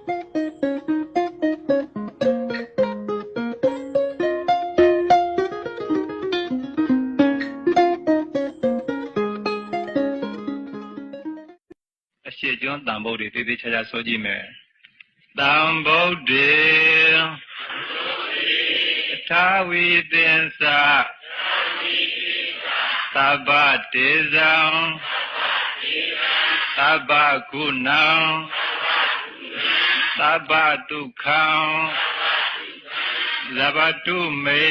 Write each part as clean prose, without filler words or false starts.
အရှိကျွန်းတန်ဗုဒ္ဓေသေသေးချာချာဆိုကြည့်မယ်တန်ဗုဒ္ဓေထာဝိသင်္စသဗ္ဗတေဇံသဗ္ဗကုဏံသဗ္ဗဒုက္ခံသဗ္ဗတုမေ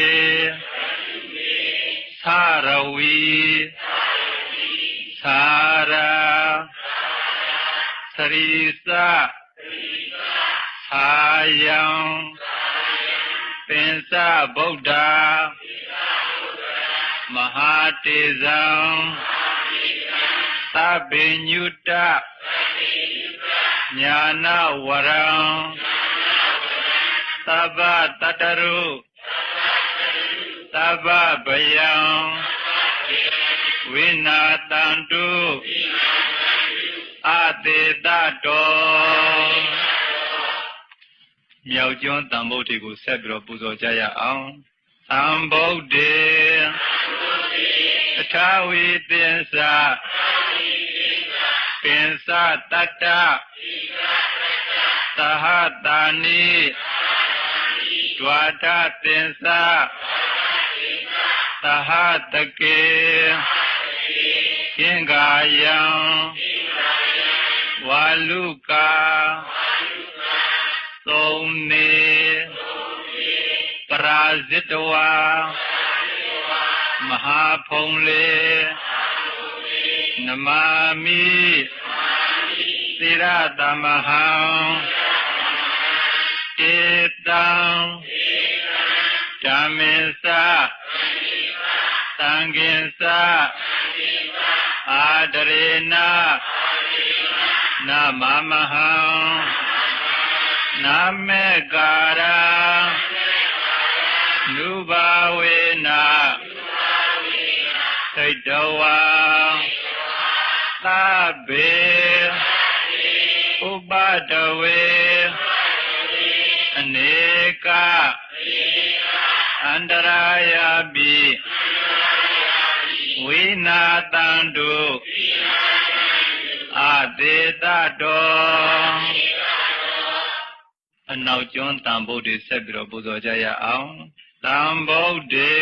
သာရဝီသာရာသရိသသာယံပင်စဗုဒ္ဓမဟာတေဇံသဗ္ဗညုတညာနာဝရံသဗ္ဗတတရုသဗ္ဗဗယံဝိနာတံတုအတေတတောမြောက်ကျွန်းတန်ဗုဒ္ဓေကိုဆက်ပြီးတော့ပူဇော်ကြရအောင်တန်ဗုဒ္ဓေအထာဝိသင်္စပင်စတတ္တသဟတာနိဒွါဒသင်္စသဟတကေခင်္ဂာယံဝါလူကာသုံးနေပရာဇိတဝါမဟာဖုံလေနမာမိသီရတမဟံဧတံဓမ္မေသသံဃေသအာဒရေနနမမဟံနမေကာရာနုဘာဝေနသိတဝါသဗ္ဗေဥပဒဝေအနေကအန္တရာယပိဝိနာတံတုအတေတတောအနောက်ကျွန်းတန်ဗုဒ္ဓေဆက်ပြီးတော့ပူဇော်ကြရအောင်တန်ဗုဒ္ဓေ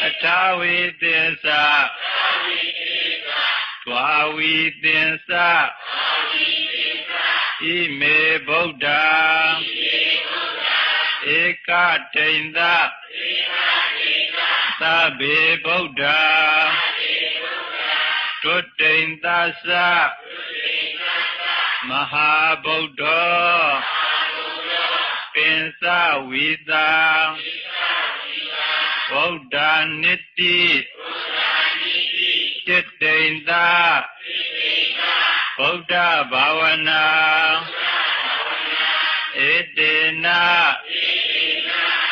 အထာဝိသင်္စဒွါဝိသင်္စဣမေဗုဒ္ဓဧကတိန္တသဗ္ဗေဗုဒ္ဓတုတိန္တသမဟာဗုဒ္ဓပင်စဝိတာဗုဒ္ဓနိတိจิตတိန္တဗုဒ္ဓဘာဝနာဧတေန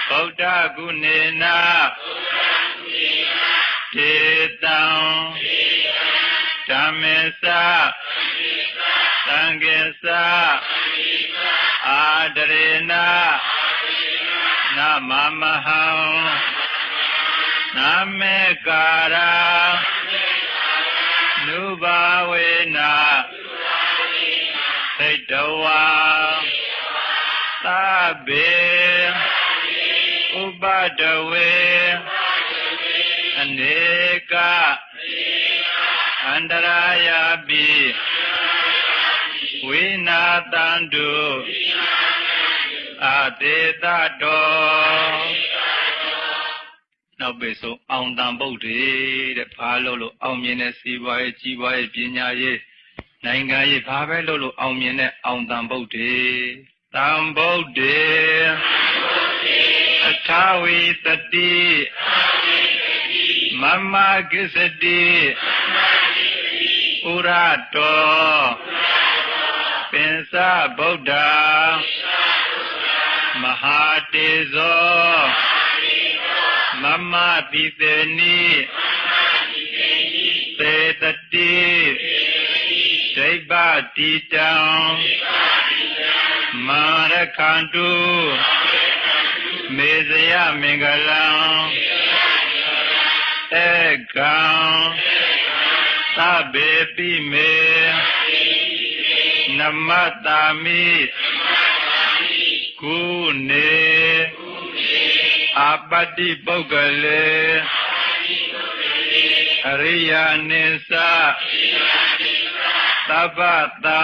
ဗုဒ္ဓဂုဏေနဒေတံဓမ္မေသသံဃေသအာဒရေနနမမဟံနမေကာရာနုဘာဝေနသိတဝါသဗ္ဗေဥပဒဝေအနေကအန္တရာယပိဝိနာတံတုအတေတတောနောက်ပိဆုံးအောင်တန်ဗုဒ္ဓေတဲ့ဘာလို့အောင်မြင်တဲ့စီးပွားရေးကြီးပွားရေးပညာရေးနိုင်ငံရေးဘာပဲလို့အောင်မြင်တဲ့အောင်တန်ဗုဒ္ဓေတန်ဗုဒ္ဓေအထာဝိတတိမမကိစ္စတိဥရတောပင်စဗုဒ္ဓမဟာတေဇောမမတိတေနိသေတတိ စိပ္ပတိတံမရခန္တုမေဇယမင်္ဂလံဧကံသဗ္ဗေပိမေနမတ္တာမိကုနေအပတ္တိပုဂ္ဂလေအရိယာနိစ္စသဗ္ဗတံ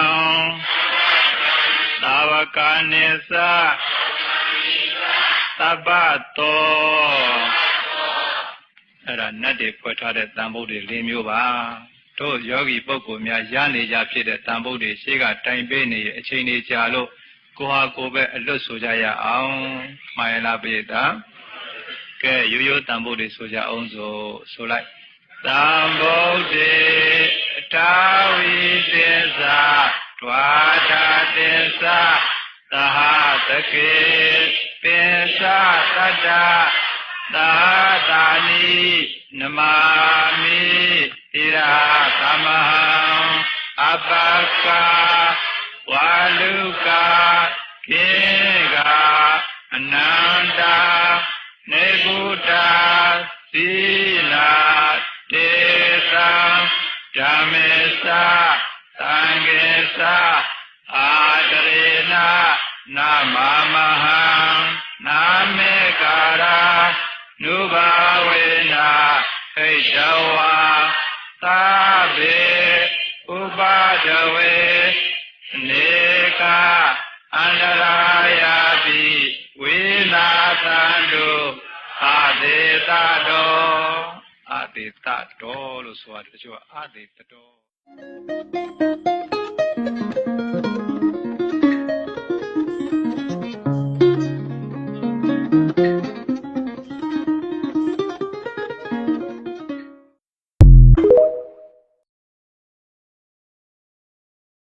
သာဝကနိစ္စသဗ္ဗတောအဲ့ဒါနတ်တွေဖွဲ့ထားတဲ့တန်ဖိုးတွေ၄မျိုးပါတို့ယောဂီပုဂ္ဂိုလ်များရနေကြဖြစ်တဲ့တန်ဖိုးတွေရှေ့ကတိုင်ပေးနေအချိန်တွေကြာလို့ကိုဟာကိုပဲအလွတ်ဆိုကြရအောင်မှားရလားပိဋကကဲရိုးရိုးတန်ဖိုးတွေဆိုကြအောင်ဆိုလိုက်တန်ဖိုးတွေတာဝိသေသဒွါတာသေသသဟတကေပိသတတ္တသာတာနိနမာမိဣရာသမဟံအပကဝါလူကာကေကအနန္တာနေဗုဒ္ဓသီလာတေသံဓမ္မေသသံဃေသအာတရေနနာမမဟံနာမေကာရာနုဘာဝေနာဟိတဝါသာဘေဥပါဒဝေနေကအန္တရာယာတိဝိနာသံတုအာဒေတတောအာဒေတတောလို့ဆိုရတယ်တချို့အာဒေတတော